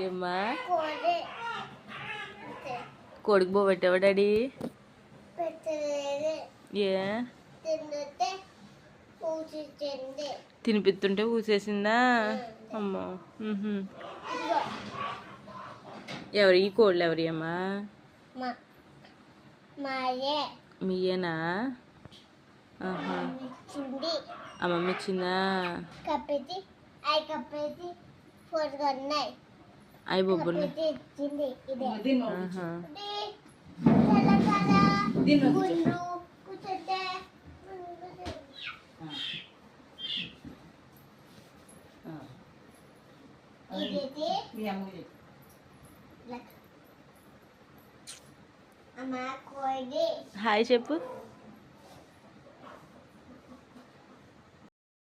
ఏమ్మా కోడికి పోబెట్టావా డాడీ? ఏ తినిపిస్తుంటే ఊసేసిందా? అమ్మో. ఎవరి ఈ కోళ్ళు ఎవరి అమ్మా? మీయేనా? అమ్మమ్మ ఇచ్చిందా? అయి బొబ్బులు హాయ్ చెప్పు.